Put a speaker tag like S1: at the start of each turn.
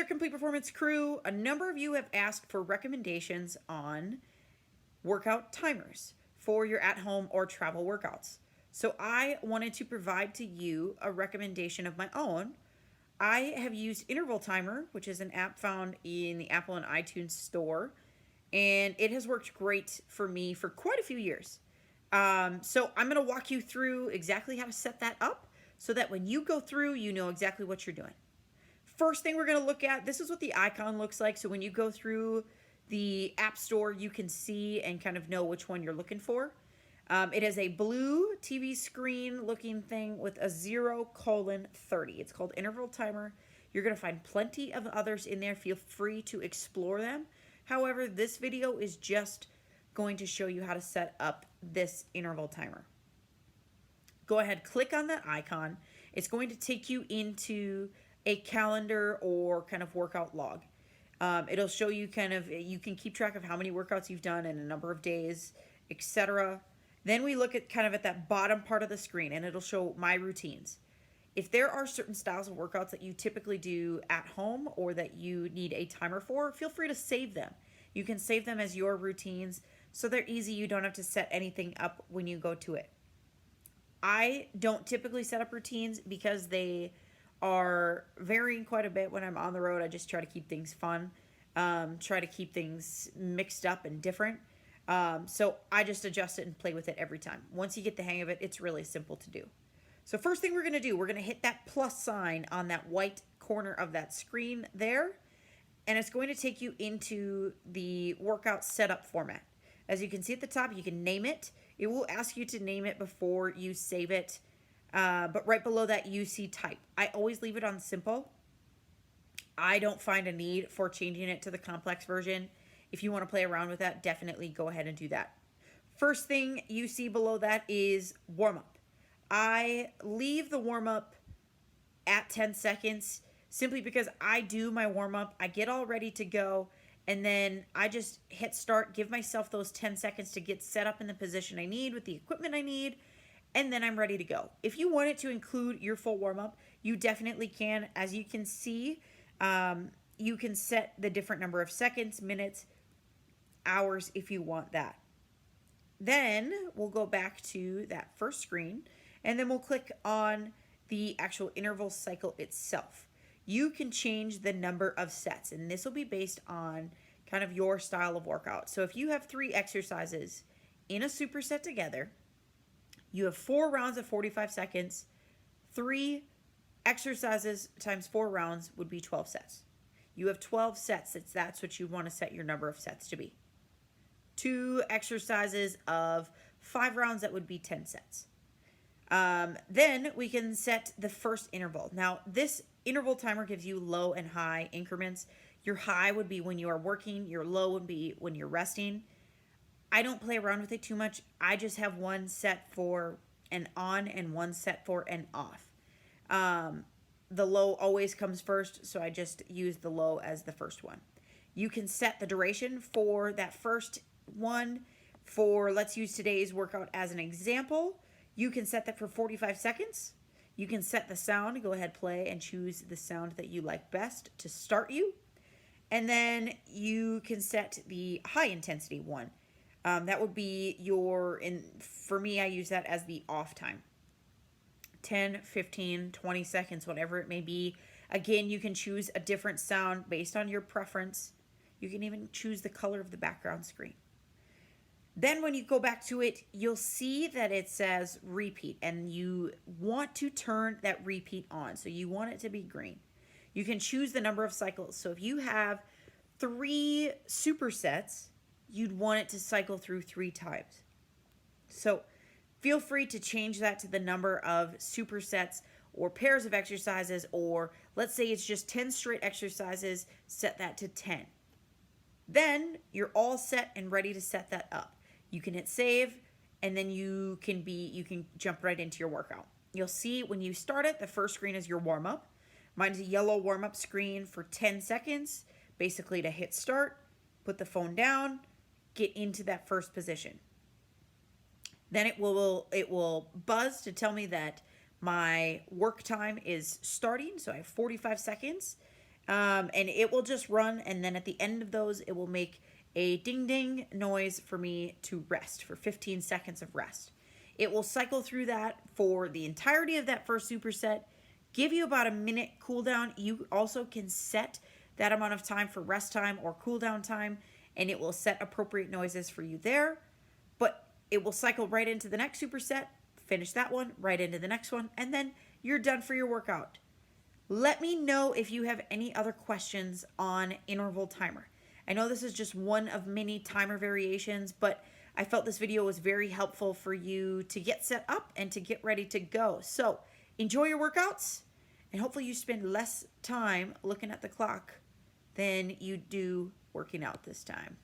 S1: there, Complete Performance crew. A number of you have asked for recommendations on workout timers for your at-home or travel workouts. So I wanted to provide to you a recommendation of my own. I have used Interval Timer, which is an app found in the Apple and iTunes store, and it has worked great for me for quite a few years. So I'm going to walk you through exactly how to set that up so that when you go through, you know exactly what you're doing. First thing we're going to look at, this is what the icon looks like. So when you go through the App Store, you can see and kind of know which one you're looking for. It is a blue TV screen looking thing with a 0:30. It's called Interval Timer. You're going to find plenty of others in there. Feel free to explore them. However, this video is just going to show you how to set up this interval timer. Go ahead, click on that icon. It's going to take you into a calendar or kind of workout log. It'll show you you can keep track of how many workouts you've done in a number of days, etc. Then we look at at that bottom part of the screen, and it'll show my routines. If there are certain styles of workouts that you typically do at home or that you need a timer for, feel free to save them. You can save them as your routines so they're easy. You don't have to set anything up when you go to it. I don't typically set up routines because they are varying quite a bit when I'm on the road. I just try to keep things fun, try to keep things mixed up and different. So I just adjust it and play with it every time. Once you get the hang of it, it's really simple to do. So first thing we're going to do, we're going to hit that plus sign on that white corner of that screen there, and it's going to take you into the workout setup format. As you can see at the top, you can name it. It will ask you to name it before you save it, but right below that, you see type. I always leave it on simple. I don't find a need for changing it to the complex version. If you want to play around with that, definitely go ahead and do that. First thing you see below that is warm-up. I leave the warm-up at 10 seconds simply because I do my warm-up, I get all ready to go, and then I just hit start, give myself those 10 seconds to get set up in the position I need with the equipment I need, and then I'm ready to go. If you want it to include your full warm-up, you definitely can. As you can see, you can set the different number of seconds, minutes, hours if you want that. Then we'll go back to that first screen, and then we'll click on the actual interval cycle itself. You can change the number of sets, and this will be based on kind of your style of workout. So if you have 3 exercises in a superset together, you have 4 rounds of 45 seconds, 3 exercises times 4 rounds would be 12 sets. You have 12 sets, that's what you want to set your number of sets to be. 2 exercises of 5 rounds, that would be 10 sets. Then we can set the first interval. Now, this interval timer gives you low and high increments. Your high would be when you are working. Your low would be when you're resting. I don't play around with it too much. I just have one set for an on and one set for an off. The low always comes first, so I just use the low as the first one. You can set the duration for that first one. Let's use today's workout as an example. You can set that for 45 seconds. You can set the sound, go ahead, play, and choose the sound that you like best to start you. And then you can set the high intensity one. That would be for me, I use that as the off time. 10, 15, 20 seconds, whatever it may be. Again, you can choose a different sound based on your preference. You can even choose the color of the background screen. Then when you go back to it, you'll see that it says repeat, and you want to turn that repeat on. So you want it to be green. You can choose the number of cycles. So if you have 3 supersets, you'd want it to cycle through 3 times. So feel free to change that to the number of supersets or pairs of exercises, or let's say it's just 10 straight exercises, set that to 10. Then you're all set and ready to set that up. You can hit save, and then you can jump right into your workout. You'll see when you start it, the first screen is your warm-up. Mine's a yellow warm-up screen for 10 seconds, basically to hit start, put the phone down, get into that first position. Then it will buzz to tell me that my work time is starting, so I have 45 seconds. And it will just run, and then at the end of those, it will make a ding ding noise for me to rest for 15 seconds of rest. It will cycle through that for the entirety of that first superset, give you about a minute cooldown. You also can set that amount of time for rest time or cooldown time, and it will set appropriate noises for you there. But it will cycle right into the next superset, finish that one, right into the next one, and then you're done for your workout. Let me know if you have any other questions on interval timer. I know this is just one of many timer variations, but I felt this video was very helpful for you to get set up and to get ready to go. So enjoy your workouts, and hopefully you spend less time looking at the clock than you do working out this time.